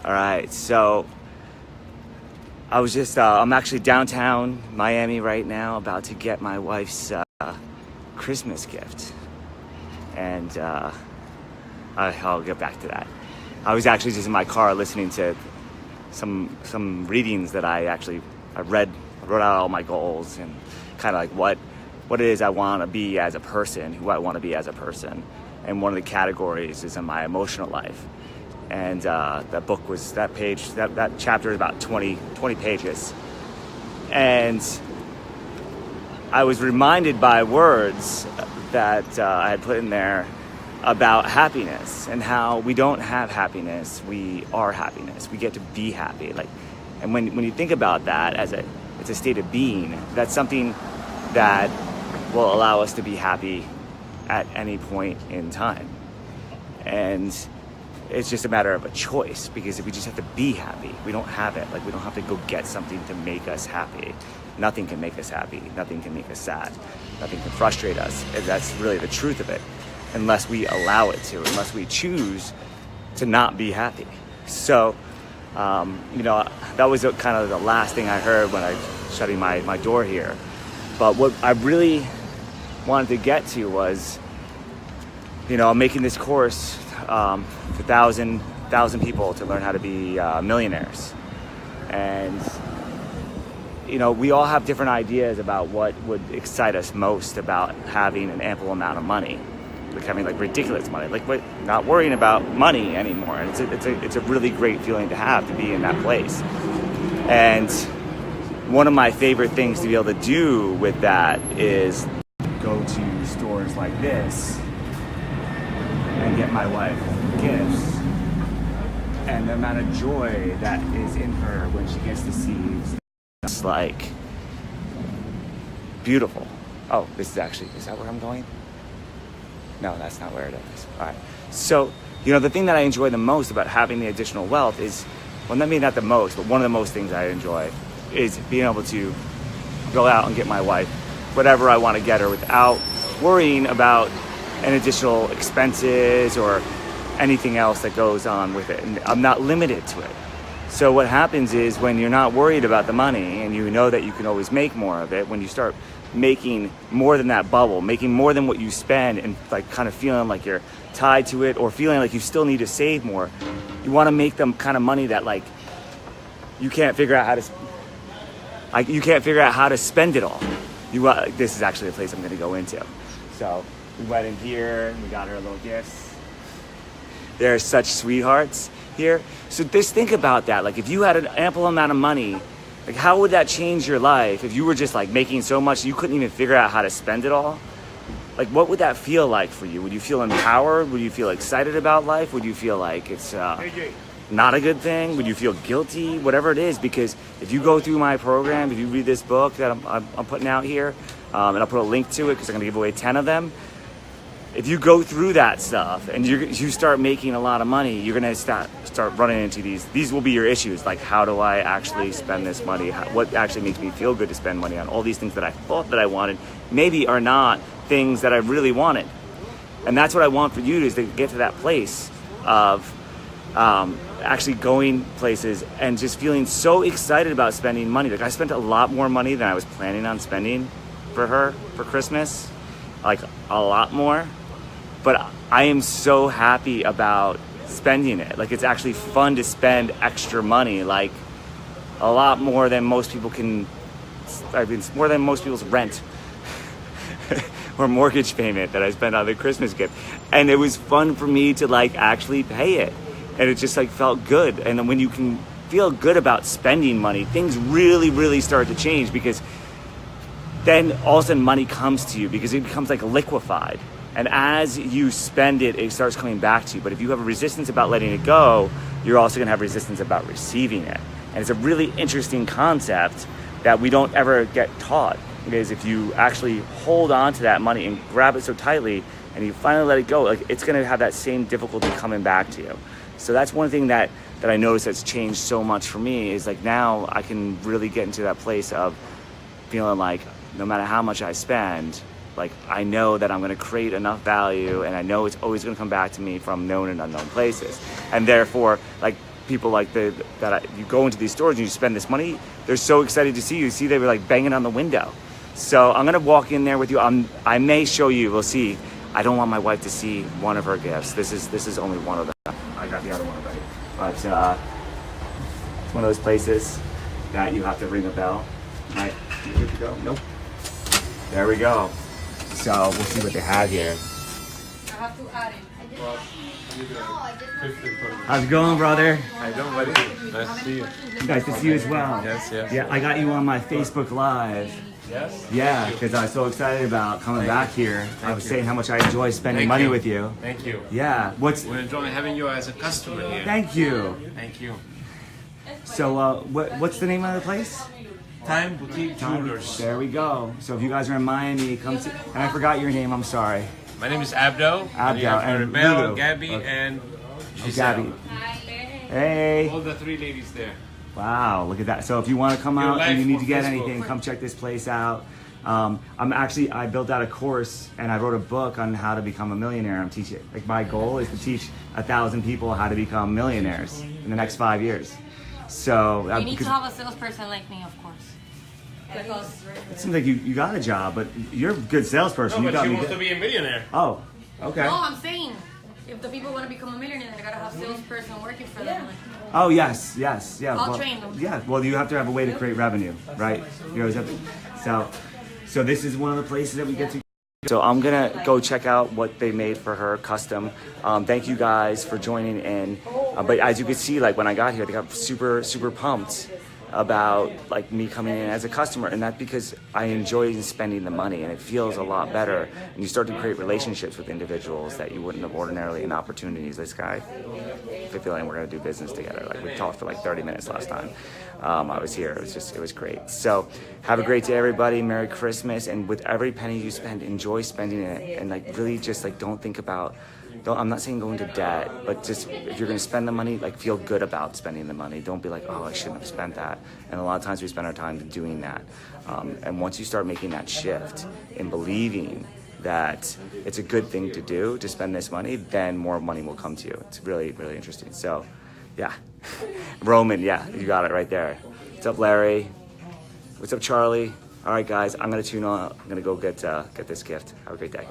All right, so I was just, I'm actually downtown Miami right now, about to get my wife's Christmas gift. And I'll get back to that. I was actually just in my car listening to some readings that I read. I wrote out all my goals and kind of like what it is I want to be as a person, who I want to be as a person. And one of the categories is in my emotional life. And that book was, that chapter is about 20 pages. And I was reminded by words that I had put in there about happiness and how we don't have happiness, we are happiness. We get to be happy. And when you think about that it's a state of being, that's something that will allow us to be happy at any point in time. And it's just a matter of a choice, because if we just have to be happy, we don't have it. We don't have to go get something to make us happy. Nothing can make us happy. Nothing can make us sad. Nothing can frustrate us. And that's really the truth of it, unless we allow it to, unless we choose to not be happy. So, that was kind of the last thing I heard when I was shutting my door here. But what I really wanted to get to was, I'm making this course for 1,000 people to learn how to be millionaires. And, we all have different ideas about what would excite us most about having an ample amount of money. Having ridiculous money, not worrying about money anymore. And it's a really great feeling to have, to be in that place. And one of my favorite things to be able to do with that is go to stores like this and get my wife gifts, and the amount of joy that is in her when she gets to see it's beautiful. Oh, is that where I'm going? No, that's not where it is. All right. So, the thing that I enjoy the most about having the additional wealth is, well, maybe not the most, but one of the most things I enjoy is being able to go out and get my wife whatever I want to get her without worrying about any additional expenses or anything else that goes on with it. And I'm not limited to it. So what happens is, when you're not worried about the money and you know that you can always make more of it, when you start making more than that bubble, making more than what you spend, and kind of feeling like you're tied to it, or feeling like you still need to save more, you want to make them kind of money that you can't figure out how to spend it all. This is actually a place I'm going to go into. So we went in here and we got her little gifts. They're such sweethearts here. So just think about that. If you had an ample amount of money, how would that change your life if you were just making so much you couldn't even figure out how to spend it all? What would that feel like for you? Would you feel empowered? Would you feel excited about life? Would you feel like it's not a good thing? Would you feel guilty? Whatever it is, because if you go through my program, if you read this book that I'm putting out here, and I'll put a link to it because I'm going to give away 10 of them. If you go through that stuff and you start making a lot of money, you're going to start running into these will be your issues. How do I actually spend this money? What actually makes me feel good to spend money on? All these things that I thought that I wanted maybe are not things that I really wanted. And that's what I want for you, is to get to that place of actually going places and just feeling so excited about spending money. I spent a lot more money than I was planning on spending for her for Christmas, a lot more. But I am so happy about spending it. It's actually fun to spend extra money, a lot more than most people can. It's more than most people's rent or mortgage payment that I spent on the Christmas gift. And it was fun for me to actually pay it. And it just felt good. And then when you can feel good about spending money, things really, really start to change, because then all of a sudden money comes to you, because it becomes liquefied. And as you spend it, it starts coming back to you. But if you have a resistance about letting it go, you're also going to have resistance about receiving it. And it's a really interesting concept that we don't ever get taught, because if you actually hold on to that money and grab it so tightly and you finally let it go, it's going to have that same difficulty coming back to you. So that's one thing that I noticed that's changed so much for me, is now I can really get into that place of feeling no matter how much I spend, I know that I'm going to create enough value, and I know it's always going to come back to me from known and unknown places. And therefore, people like you go into these stores and you spend this money, they're so excited to see you. See, they were like banging on the window. So I'm gonna walk in there with you. I may show you. We'll see. I don't want my wife to see one of her gifts. This is only one of them. I got the other one already. But it's one of those places that you have to ring a bell. Right? You good to go? Nope. There we go. So we'll see what they have here. I have to add it. How's it going, brother? How you doing, buddy? Nice to see you. Nice to see you as well. Yes. Yeah, I got you on my Facebook Live. Yes? Yeah, because I was so excited about coming back here. I was saying how much I enjoy spending money with you. Thank you. Yeah. We're enjoying having you as a customer here. Thank you. Thank you. So, what's the name of the place? Time Boutique Jewelers. There we go. So if you guys are in Miami, come see. And I forgot your name. I'm sorry. My name is Abdo. Abdo and Belle, Lulu. Gabby, Okay. and Oh, Giselle. Gabby. Hey. All the three ladies there. Wow, look at that. So if you want to come Your out and you life need to on get Facebook. anything, come check this place out. I built out a course and I wrote a book on how to become a millionaire. I'm teaching, like my goal is to teach 1,000 people how to become millionaires in the next 5 years. So You need to have a salesperson like me, of course. Because it seems like you got a job, but you're a good salesperson. No, you but got she me wants good. to be a millionaire. Oh, okay. no, I'm saying if the people want to become a millionaire, they gotta have a salesperson working for them. Oh yes, yeah. I'll well, train them. Yeah, well you have to have a way to create revenue, right? You always have to. So this is one of the places that we get to. So I'm gonna go check out what they made for her custom. Thank you guys for joining in. But as you can see, like when I got here, they got super pumped about like me coming in as a customer, and that's because I enjoy spending the money, and it feels a lot better. And you start to create relationships with individuals that you wouldn't have ordinarily in opportunities. This guy, I feel like we're gonna do business together. Like we talked for like 30 minutes last time I was here. It was great. So have a great day, everybody. Merry Christmas, and with every penny you spend, enjoy spending it, and like really just like don't think about. I'm not saying go into debt, but just if you're going to spend the money, like feel good about spending the money. Don't be like, oh, I shouldn't have spent that. And a lot of times we spend our time doing that. And once you start making that shift in believing that it's a good thing to do to spend this money, then more money will come to you. It's really interesting. So, yeah. Roman, yeah, you got it right there. What's up, Larry? What's up, Charlie? All right, guys, I'm going to tune on. I'm going to go get this gift. Have a great day.